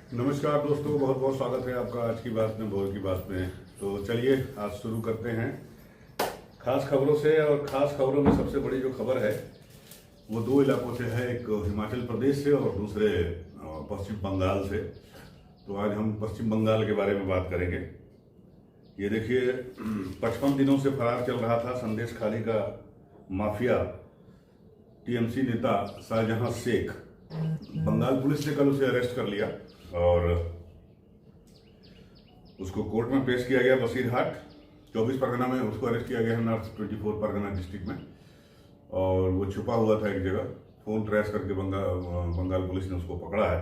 नमस्कार दोस्तों, बहुत बहुत स्वागत है आपका आज की बात में, भोर की बात में। तो चलिए आज शुरू करते हैं खास खबरों से। और खास खबरों में सबसे बड़ी जो खबर है वो दो इलाकों से है, एक हिमाचल प्रदेश से और दूसरे पश्चिम बंगाल से। तो आज हम पश्चिम बंगाल के बारे में बात करेंगे। ये देखिए, 55 दिनों से फरार चल रहा था संदेश खाली का माफिया टीएमसी नेता शाहजहां शेख। बंगाल पुलिस ने कल उसे अरेस्ट कर लिया और उसको कोर्ट में पेश किया गया। बसीरहाट 24 परगना में उसको अरेस्ट किया गया है, नॉर्थ 24 परगना डिस्ट्रिक्ट में। और वो छुपा हुआ था एक जगह, फोन ट्रेस करके बंगाल पुलिस ने उसको पकड़ा है।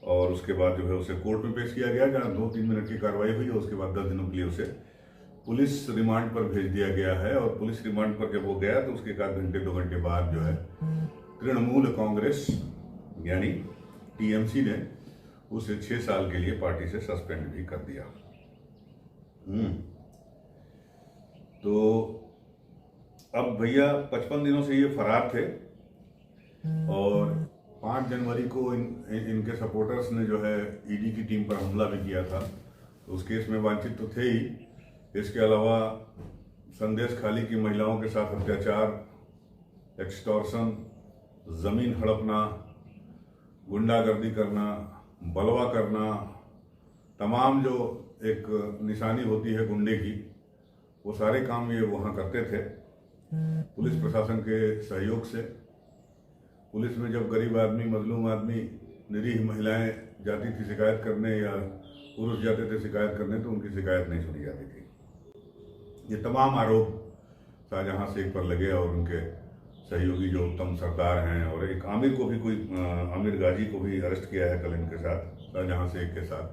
और उसके बाद जो है उसे कोर्ट में पेश किया गया, जहाँ 2-3 मिनट की कार्रवाई हुई और उसके बाद 10 दिनों के लिए उसे पुलिस रिमांड पर भेज दिया गया है। और पुलिस रिमांड पर जब वो गया तो उसके 1 घंटे 2 घंटे बाद जो है तृणमूल कांग्रेस यानी टीएमसी ने उसे 6 साल के लिए पार्टी से सस्पेंड भी कर दिया। तो अब भैया 55 दिनों से ये फरार थे और 5 जनवरी को इनके सपोर्टर्स ने जो है ईडी की टीम पर हमला भी किया था। तो उस केस में वांछित तो थे ही। इसके अलावा संदेश खाली की महिलाओं के साथ अत्याचार, एक्सटॉर्शन, जमीन हड़पना, गुंडागर्दी करना, बलवा करना, तमाम जो एक निशानी होती है गुंडे की, वो सारे काम ये वहाँ करते थे पुलिस प्रशासन के सहयोग से। पुलिस में जब गरीब आदमी, मजलूम आदमी, निरीह महिलाएं जाती थी शिकायत करने या पुरुष जाते थे शिकायत करने, तो उनकी शिकायत नहीं सुनी जाती थी। ये तमाम आरोप शाहजहां शेख पर लगे और उनके सहयोगी जो उत्तम सरदार हैं, और एक आमिर को भी, कोई आमिर गाजी को भी अरेस्ट किया है कल इनके साथ, शाहजहां शेख के साथ।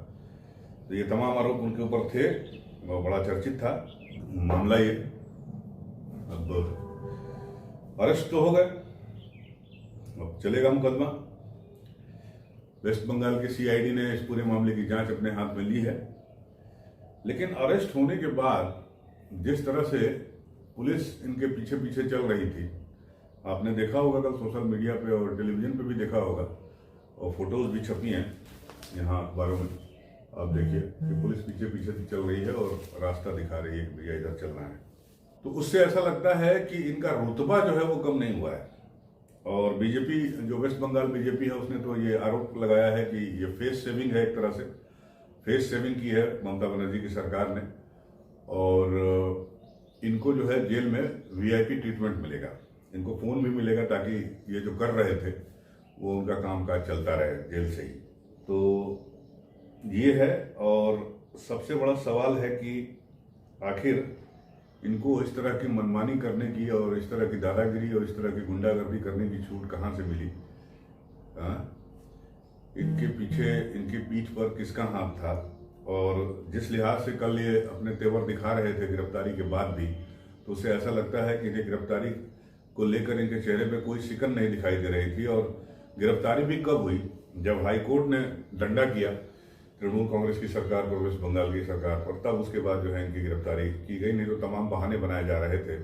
तो ये तमाम आरोप उनके ऊपर थे और बड़ा चर्चित था मामला ये। अब अरेस्ट तो हो गए, अब चलेगा मुकदमा। वेस्ट बंगाल की सीआईडी ने इस पूरे मामले की जांच अपने हाथ में ली है। लेकिन अरेस्ट होने के बाद जिस तरह से पुलिस इनके पीछे पीछे चल रही थी, आपने देखा होगा कल सोशल मीडिया पे और टेलीविजन पे भी देखा होगा, और फोटोज भी छपी हैं यहाँ अखबारों में। आप देखिए कि पुलिस पीछे पीछे से चल रही है और रास्ता दिखा रही है कि भैया इधर चलना है। तो उससे ऐसा लगता है कि इनका रुतबा जो है वो कम नहीं हुआ है। और बीजेपी, जो वेस्ट बंगाल बीजेपी है, उसने तो ये आरोप लगाया है कि ये फेस सेविंग है, एक तरह से फेस सेविंग की है ममता बनर्जी की सरकार ने। और इनको जो है जेल में वीआईपी ट्रीटमेंट मिलेगा, इनको फोन भी मिलेगा ताकि ये जो कर रहे थे वो उनका कामकाज चलता रहे जेल से ही। तो ये है। और सबसे बड़ा सवाल है कि आखिर इनको इस तरह की मनमानी करने की और इस तरह की दादागिरी और इस तरह की गुंडागर्दी करने की छूट कहाँ से मिली? इनके पीछे, इनकी पीठ पर किसका हाथ था? और जिस लिहाज से कल ये अपने तेवर दिखा रहे थे गिरफ्तारी के बाद भी, तो उससे ऐसा लगता है कि इन्हें गिरफ्तारी को लेकर इनके चेहरे पे कोई शिकन नहीं दिखाई दे रही थी। और गिरफ्तारी भी कब हुई? जब हाई कोर्ट ने डंडा किया तृणमूल कांग्रेस की सरकार पर, वेस्ट बंगाल की सरकार पर, तब उसके बाद जो है इनकी गिरफ्तारी की गई। नहीं तो तमाम बहाने बनाए जा रहे थे।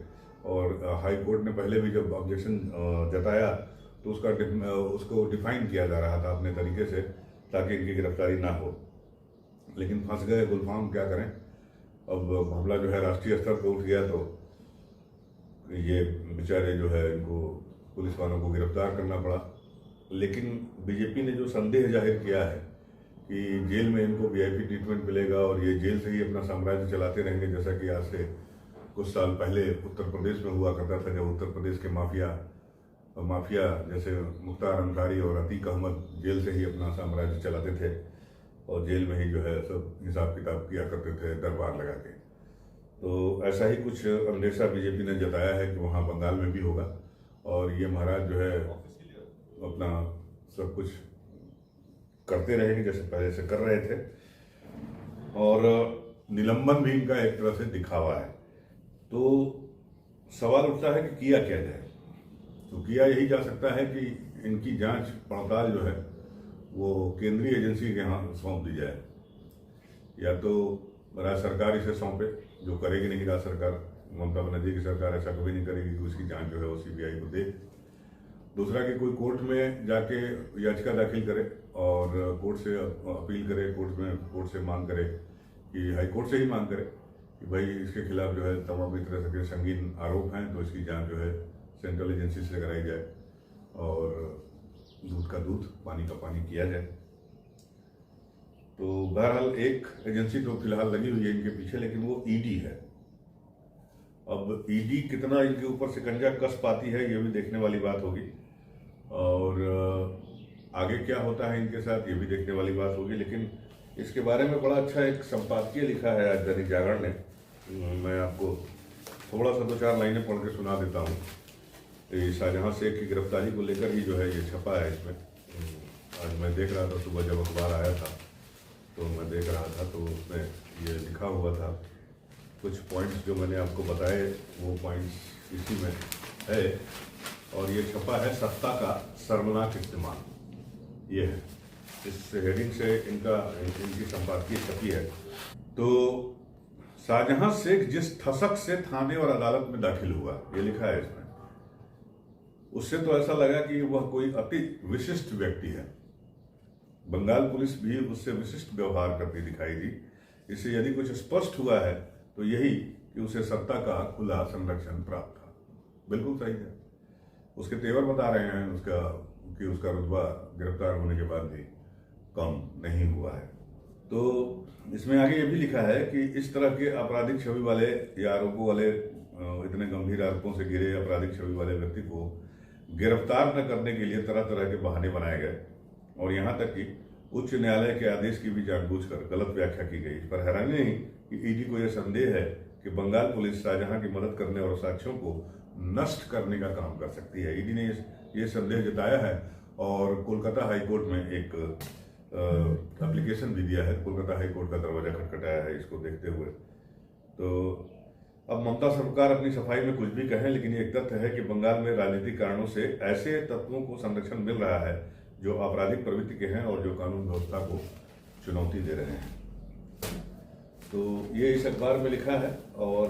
और हाई कोर्ट ने पहले भी जब ऑब्जेक्शन जताया तो उसको डिफाइन किया जा रहा था अपने तरीके से ताकि इनकी गिरफ्तारी ना हो। लेकिन फंस गए गुलफाम, क्या करें। अब मामला जो है राष्ट्रीय स्तर पर उठ गया तो ये बेचारे जो है इनको पुलिस वालों को गिरफ्तार करना पड़ा। लेकिन बीजेपी ने जो संदेह जाहिर किया है कि जेल में इनको वीआईपी ट्रीटमेंट मिलेगा और ये जेल से ही अपना साम्राज्य चलाते रहेंगे, जैसा कि आज से कुछ साल पहले उत्तर प्रदेश में हुआ करता था, जब उत्तर प्रदेश के माफिया जैसे मुख्तार अंसारी और अतीक अहमद जेल से ही अपना साम्राज्य चलाते थे और जेल में ही जो है सब हिसाब किताब किया करते थे दरबार लगा के। तो ऐसा ही कुछ अंदेशा बीजेपी ने जताया है कि वहाँ बंगाल में भी होगा और ये महाराज जो है अपना सब कुछ करते रहेंगे जैसे पहले से कर रहे थे। और निलंबन भी इनका एक तरह से दिखावा है। तो सवाल उठता है कि किया क्या जाए? तो किया यही जा सकता है कि इनकी जांच पड़ताल जो है वो केंद्रीय एजेंसी के यहाँ सौंप दी जाए, या तो राज्य सरकार इसे सौंपे, जो करेगी नहीं राज्य सरकार। ममता बनर्जी की सरकार ऐसा कभी नहीं करेगी कि उसकी जांच जो है वो सीबीआई को दे। दूसरा कि कोई कोर्ट में जाके याचिका दाखिल करे और कोर्ट से अपील करे, कोर्ट से मांग करे कि हाई कोर्ट से ही मांग करे कि भाई इसके खिलाफ जो है तमाम तरह के संगीन आरोप हैं, तो इसकी जांच जो है सेंट्रल एजेंसी से कराई जाए और दूध का दूध पानी का पानी किया जाए। तो बहरहाल एक एजेंसी तो फिलहाल लगी हुई है इनके पीछे, लेकिन वो ईडी है। अब ईडी कितना इनके ऊपर शिकंजा कस पाती है ये भी देखने वाली बात होगी, और आगे क्या होता है इनके साथ ये भी देखने वाली बात होगी। लेकिन इसके बारे में बड़ा अच्छा एक संपादकीय लिखा है आज दैनिक जागरण ने, मैं आपको थोड़ा सा 2-4 लाइनें पढ़ के सुना देता हूँ। शाहजहां शेख की गिरफ्तारी को लेकर ही जो है ये छपा है इसमें। आज मैं देख रहा था, सुबह जब अखबार आया था तो मैं देख रहा था, तो उसमें ये लिखा हुआ था। कुछ पॉइंट्स जो मैंने आपको बताए वो पॉइंट्स इसी में है, और ये छपा है सत्ता का शर्मनाक इस्तेमाल। ये है, इस हेडिंग से इनकी संपादकीय छपी है। तो शाहजहां शेख जिस ठसक से थाने और अदालत में दाखिल हुआ, ये लिखा है इसमें, उससे तो ऐसा लगा कि वह कोई अति विशिष्ट व्यक्ति है। बंगाल पुलिस भी उससे विशिष्ट व्यवहार करती दिखाई दी। इससे यदि कुछ स्पष्ट हुआ है तो यही कि उसे सत्ता का खुला संरक्षण प्राप्त था। बिल्कुल सही है। उसके तेवर बता रहे हैं उसका रुतबा गिरफ्तार होने के बाद भी कम नहीं हुआ है। तो इसमें आगे ये भी लिखा है कि इस तरह के आपराधिक छवि वाले या आरोपों वाले, इतने गंभीर आरोपों से घिरे आपराधिक छवि वाले व्यक्ति को गिरफ्तार न करने के लिए तरह तरह के बहाने बनाए गए, और यहां तक कि उच्च न्यायालय के आदेश की भी जानबूझकर गलत व्याख्या की गई। इस पर हैरानी नहीं कि ईडी को यह संदेह है कि बंगाल पुलिस शाहजहां की मदद करने और साक्ष्यों को नष्ट करने का काम कर सकती है। ईडी ने ये संदेह जताया है और कोलकाता हाईकोर्ट में एक एप्लीकेशन भी दिया है। कोलकाता हाईकोर्ट का दरवाजा खटखटाया है इसको देखते हुए। तो अब ममता सरकार अपनी सफाई में कुछ भी कहें, लेकिन एक तथ्य है कि बंगाल में राजनीतिक कारणों से ऐसे तत्वों को संरक्षण मिल रहा है जो आपराधिक प्रवृत्ति के हैं और जो कानून व्यवस्था को चुनौती दे रहे हैं। तो ये इस अखबार में लिखा है, और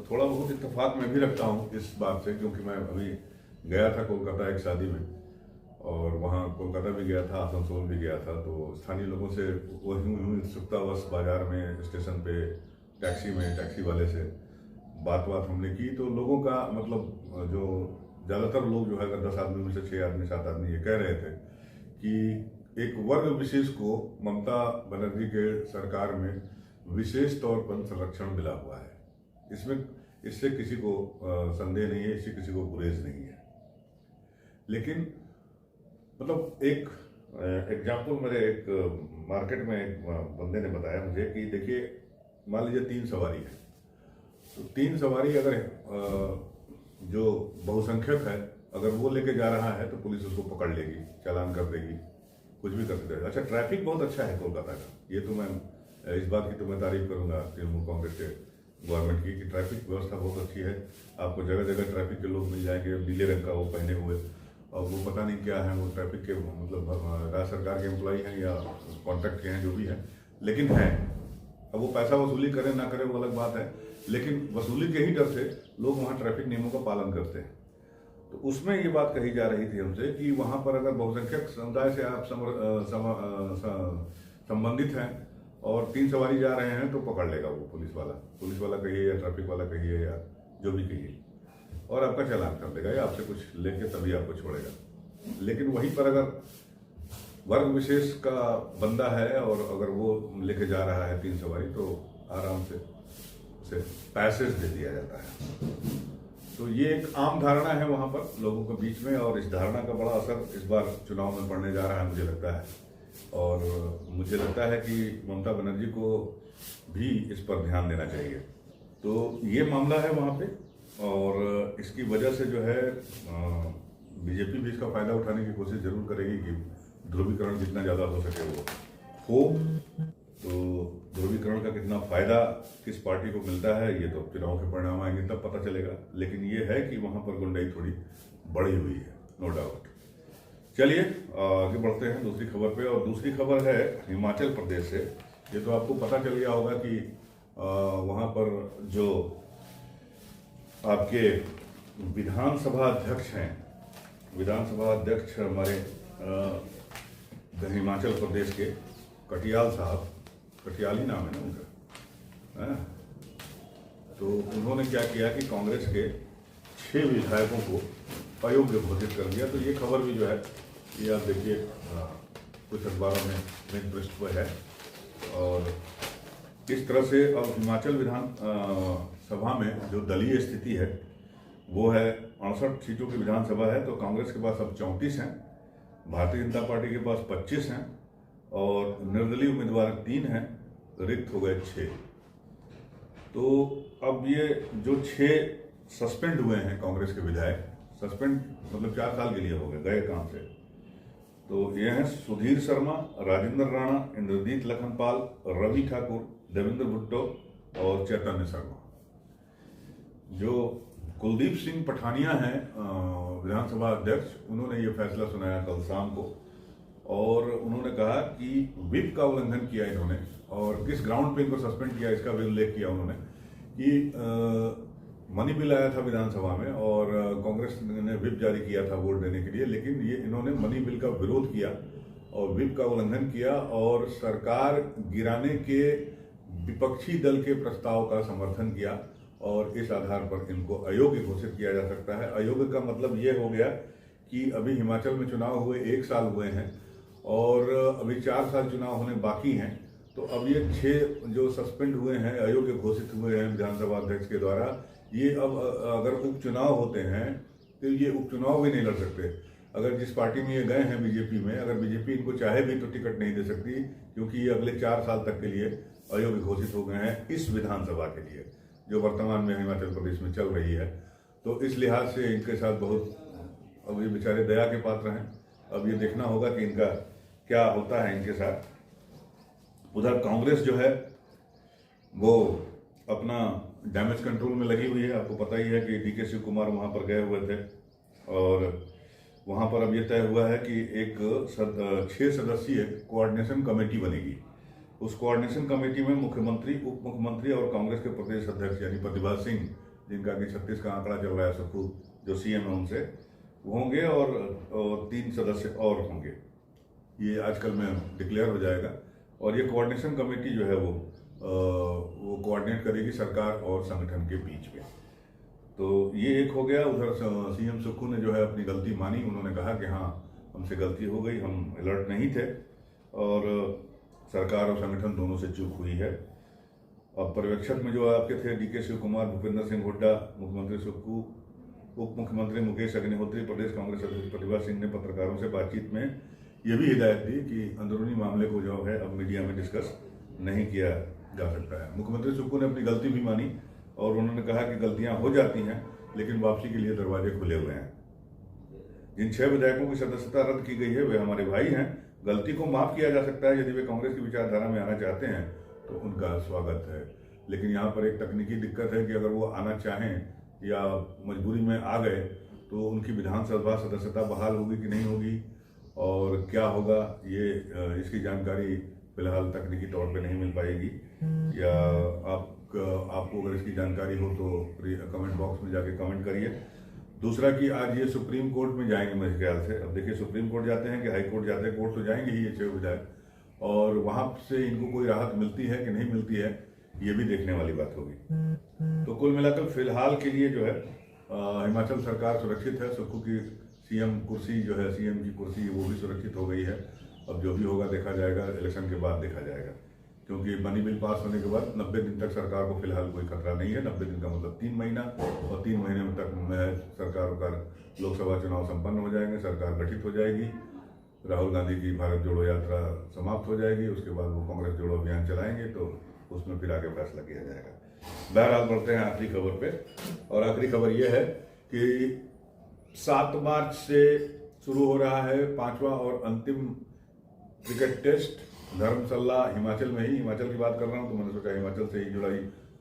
थोड़ा बहुत इत्तेफाक मैं भी रखता हूँ इस बात से, क्योंकि मैं अभी गया था कोलकाता एक शादी में, और वहाँ कोलकाता भी गया था, आसनसोल भी गया था। तो स्थानीय लोगों से वही उत्सुकतावश बाजार में, स्टेशन पे, टैक्सी वाले से बात हमने की। तो लोगों का मतलब जो ज़्यादातर लोग जो है, अगर 10 आदमी में से 6 आदमी 7 आदमी ये कह रहे थे कि एक वर्ग विशेष को ममता बनर्जी के सरकार में विशेष तौर पर संरक्षण मिला हुआ है। इससे किसी को संदेह नहीं है, इससे किसी को गुरेज नहीं है। लेकिन मतलब एक एग्जाम्पल मेरे एक मार्केट में एक बंदे ने बताया मुझे कि देखिए, मान लीजिए 3 सवारी है, तो 3 सवारी अगर जो बहुसंख्यक है अगर वो लेके जा रहा है तो पुलिस उसको पकड़ लेगी, चालान कर देगी, कुछ भी कर देगी। अच्छा, ट्रैफिक बहुत अच्छा है कोलकाता का, ये तो मैं इस बात की तो मैं तारीफ करूंगा तृणमूल कांग्रेस के गवर्नमेंट की कि ट्रैफिक व्यवस्था बहुत अच्छी है। आपको जगह जगह ट्रैफिक के लोग मिल जाएंगे, नीले रंग का वो पहने हुए, और वो पता नहीं क्या है, वो ट्रैफिक के मतलब राज्य सरकार के एम्प्लॉई हैं या कॉन्ट्रैक्ट के हैं, जो भी है, लेकिन हैं। अब वो पैसा वसूली करें ना करें वो अलग बात है, लेकिन वसूली के ही डर से लोग वहाँ ट्रैफिक नियमों का पालन करते हैं। तो उसमें ये बात कही जा रही थी हमसे कि वहाँ पर अगर बहुसंख्यक समुदाय से आप संबंधित हैं और 3 सवारी जा रहे हैं तो पकड़ लेगा वो पुलिस वाला कहिए या ट्रैफिक वाला कहिए या जो भी कहिए, और आपका चालान कर देगा या आपसे कुछ लेके तभी आपको छोड़ेगा। लेकिन वहीं पर अगर वर्ग विशेष का बंदा है और अगर वो लेके जा रहा है 3 सवारी, तो आराम से उसे पैसेज दे दिया जाता है। तो ये एक आम धारणा है वहां पर लोगों के बीच में, और इस धारणा का बड़ा असर इस बार चुनाव में पड़ने जा रहा है मुझे लगता है। और मुझे लगता है कि ममता बनर्जी को भी इस पर ध्यान देना चाहिए। तो ये मामला है वहां पे, और इसकी वजह से जो है बीजेपी भी इसका फायदा उठाने की कोशिश जरूर करेगी कि ध्रुवीकरण जितना ज़्यादा हो सके वो हो। तो ध्रुवीकरण का कितना फायदा किस पार्टी को मिलता है ये तो चुनाव के परिणाम आएंगे तब पता चलेगा। लेकिन ये है कि वहां पर गुंडाई थोड़ी बढ़ी हुई है, नो डाउट। चलिए आगे बढ़ते हैं दूसरी खबर पे, और दूसरी खबर है हिमाचल प्रदेश से। ये तो आपको पता चल गया होगा कि वहां पर जो आपके विधानसभा अध्यक्ष हैं विधानसभा अध्यक्ष हमारे हिमाचल प्रदेश के कटियाल साहब, कटियाल ही नाम है ना उनका, है ना? तो उन्होंने क्या किया कि कांग्रेस के 6 विधायकों को अयोग्य घोषित कर दिया। तो ये खबर भी जो है ये आप देखिए कुछ अखबारों में मेन पृष्ठ पर है। और इस तरह से अब हिमाचल विधान सभा में जो दलीय स्थिति है वो है 68 सीटों की विधानसभा है। तो कांग्रेस के पास अब 34 हैं, भारतीय जनता पार्टी के पास 25 हैं और निर्दलीय उम्मीदवार 3 हैं, रिक्त हो गए 6। तो अब ये जो 6 सस्पेंड हुए हैं कांग्रेस के विधायक, सस्पेंड मतलब 4 साल के लिए हो गए काम से, तो ये हैं सुधीर शर्मा, राजेंद्र राणा, इंद्रजीत लखनपाल, रवि ठाकुर, देवेंद्र भुट्टो और चैतन्य शर्मा। जो कुलदीप सिंह पठानिया हैं विधानसभा अध्यक्ष, उन्होंने ये फैसला सुनाया कल शाम को और उन्होंने कहा कि व्हिप का उल्लंघन किया इन्होंने और किस ग्राउंड पे इनको सस्पेंड किया इसका भी उल्लेख किया उन्होंने कि मनी बिल आया था विधानसभा में और कांग्रेस ने व्हिप जारी किया था वोट देने के लिए, लेकिन ये इन्होंने मनी बिल का विरोध किया और व्हिप का उल्लंघन किया और सरकार गिराने के विपक्षी दल के प्रस्ताव का समर्थन किया और इस आधार पर इनको अयोग्य घोषित किया जा सकता है। अयोग्य का मतलब ये हो गया कि अभी हिमाचल में चुनाव हुए 1 साल हुए हैं और अभी 4 साल चुनाव होने बाकी हैं। तो अब ये 6 जो सस्पेंड हुए हैं, अयोग्य घोषित हुए हैं विधानसभा अध्यक्ष के द्वारा, ये अब अगर उपचुनाव होते हैं तो ये उपचुनाव भी नहीं लड़ सकते। अगर जिस पार्टी में ये गए हैं बीजेपी में, अगर बीजेपी इनको चाहे भी तो टिकट नहीं दे सकती क्योंकि ये अगले 4 साल तक के लिए अयोग्य घोषित हो गए हैं इस विधानसभा के लिए जो वर्तमान में हिमाचल प्रदेश में चल रही है। तो इस लिहाज से इनके साथ बहुत अब ये बेचारे दया के पात्र हैं। अब ये देखना होगा कि इनका क्या होता है इनके साथ। उधर कांग्रेस जो है वो अपना डैमेज कंट्रोल में लगी हुई है। आपको पता ही है कि डीके शिव कुमार वहाँ पर गए हुए थे और वहाँ पर अब ये तय हुआ है कि एक 6 सदस्यीय कोऑर्डिनेशन कमेटी बनेगी। उस कोऑर्डिनेशन कमेटी में मुख्यमंत्री, उप मुख्यमंत्री और कांग्रेस के प्रदेश अध्यक्ष यानी प्रतिभा सिंह, जिनका कि 36 का आंकड़ा चल रहा है सुखू, जो सीएम है उनसे, वो होंगे और 3 सदस्य और होंगे। ये आजकल में डिक्लेयर हो जाएगा और ये कोऑर्डिनेशन कमेटी जो है वो कोऑर्डिनेट करेगी सरकार और संगठन के बीच में। तो ये एक हो गया। उधर सीएम सुक्खू ने जो है अपनी गलती मानी। उन्होंने कहा कि हाँ हमसे गलती हो गई, हम अलर्ट नहीं थे और सरकार और संगठन दोनों से चूक हुई है। अब पर्यवेक्षक में जो आपके थे डीके शिव कुमार, भूपेंद्र सिंह हुड्डा, मुख्यमंत्री सुक्खू, उप मुख्यमंत्री मुकेश अग्निहोत्री, प्रदेश कांग्रेस अध्यक्ष प्रतिभा सिंह ने पत्रकारों से बातचीत में ये भी हिदायत दी कि अंदरूनी मामले को जो है अब मीडिया में डिस्कस नहीं किया जा सकता है। मुख्यमंत्री सुक्खू ने अपनी गलती भी मानी और उन्होंने कहा कि गलतियां हो जाती हैं लेकिन वापसी के लिए दरवाजे खुले हुए हैं। जिन 6 विधायकों की सदस्यता रद्द की गई है वे हमारे भाई हैं। गलती को माफ किया जा सकता है। यदि वे कांग्रेस की विचारधारा में आना चाहते हैं तो उनका स्वागत है। लेकिन यहाँ पर एक तकनीकी दिक्कत है कि अगर वो आना चाहें या मजबूरी में आ गए तो उनकी विधानसभा सदस्यता बहाल होगी कि नहीं होगी और क्या होगा, ये इसकी जानकारी फिलहाल तकनीकी तौर पे नहीं मिल पाएगी। या आपको अगर इसकी जानकारी हो तो कमेंट बॉक्स में जाके कमेंट करिए। दूसरा कि आज ये सुप्रीम कोर्ट में जाएंगे मेरे ख्याल से। अब देखिए सुप्रीम कोर्ट जाते हैं कि हाई कोर्ट जाते हैं, कोर्ट तो जाएंगे ही ये 6 विधायक और वहां से इनको कोई राहत मिलती है कि नहीं मिलती है ये भी देखने वाली बात होगी। तो कुल मिलाकर फिलहाल के लिए जो है हिमाचल सरकार सुरक्षित है। सुक्खू की सीएम कुर्सी जो है, सीएम की कुर्सी, वो भी सुरक्षित हो गई है। अब जो भी होगा देखा जाएगा, इलेक्शन के बाद देखा जाएगा क्योंकि मनी बिल पास होने के बाद 90 दिन तक सरकार को फिलहाल कोई खतरा नहीं है। 90 दिन का मतलब 3 महीना और 3 महीने तक में सरकार का लोकसभा चुनाव संपन्न हो जाएंगे, सरकार गठित हो जाएगी, राहुल गांधी की भारत जोड़ो यात्रा समाप्त हो जाएगी, उसके बाद वो कांग्रेस जोड़ो अभियान चलाएंगे तो उसमें फिर आगे फैसला किया जाएगा। बहरहाल बढ़ते हैं आखिरी खबर पे और आखिरी खबर यह है कि 7 मार्च से शुरू हो रहा है 5वां और अंतिम क्रिकेट टेस्ट धर्मशाला, हिमाचल में ही। हिमाचल की बात कर रहा हूँ तो मैंने सोचा हिमाचल से ही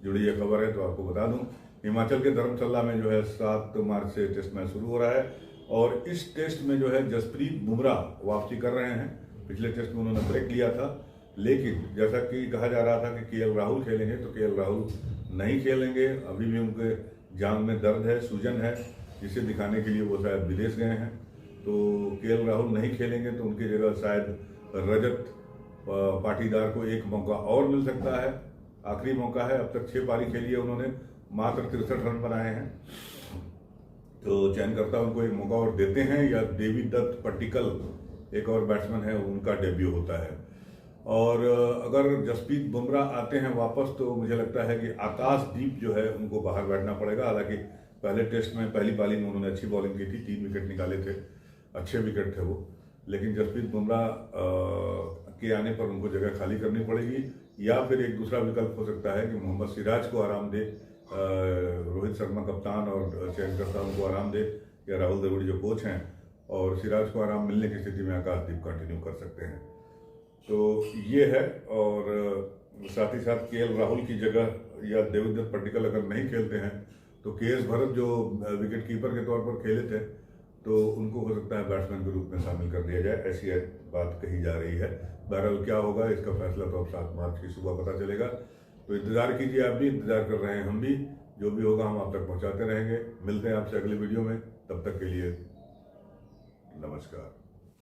जुड़ी यह खबर है तो आपको बता दूं। हिमाचल के धर्मशाला में जो है 7 मार्च से टेस्ट मैच शुरू हो रहा है और इस टेस्ट में जो है जसप्रीत बुमराह वापसी कर रहे हैं। पिछले टेस्ट में उन्होंने ब्रेक लिया था लेकिन जैसा कि कहा जा रहा था कि केएल राहुल खेलेंगे तो केएल राहुल नहीं खेलेंगे। अभी भी उनके जांघ में दर्द है, सूजन है, जिसे दिखाने के लिए वो शायद विदेश गए हैं तो केएल राहुल नहीं खेलेंगे तो उनकी जगह शायद रजत पाटीदार को एक मौका और मिल सकता है। आखिरी मौका है, अब तक 6 पारी खेली है उन्होंने, मात्र 63 रन बनाए हैं। तो चयनकर्ता उनको एक मौका और देते हैं, या देवी दत्त पट्टिकल एक और बैट्समैन है, उनका डेब्यू होता है। और अगर जसप्रीत बुमराह आते हैं वापस तो मुझे लगता है कि आकाशदीप जो है उनको बाहर बैठना पड़ेगा। हालांकि पहले टेस्ट में पहली पारी में उन्होंने अच्छी बॉलिंग की थी, 3 विकेट निकाले थे, अच्छे विकेट थे वो। लेकिन जसप्रीत बुमराह के आने पर उनको जगह खाली करनी पड़ेगी, या फिर एक दूसरा विकल्प हो सकता है कि मोहम्मद सिराज को आराम दे, रोहित शर्मा कप्तान और चयनकर्ता उनको आराम दे, या राहुल द्रविड़ जो कोच हैं, और सिराज को आराम मिलने की स्थिति में आकाशदीप कंटिन्यू कर सकते हैं। तो ये है। और साथ ही साथ केएल राहुल की जगह या देवदत्त पट्टिकल अगर नहीं खेलते हैं तो केएस भरत जो विकेट कीपर के तौर पर खेले थे, तो उनको हो सकता है बैट्समैन के रूप में शामिल कर दिया जाए, ऐसी बात कही जा रही है। बहरहाल क्या होगा इसका फैसला तो अब 7 मार्च की सुबह पता चलेगा। तो इंतजार कीजिए, आप भी इंतजार कर रहे हैं, हम भी। जो भी होगा हम आप तक पहुंचाते रहेंगे। मिलते हैं आपसे अगली वीडियो में, तब तक के लिए नमस्कार।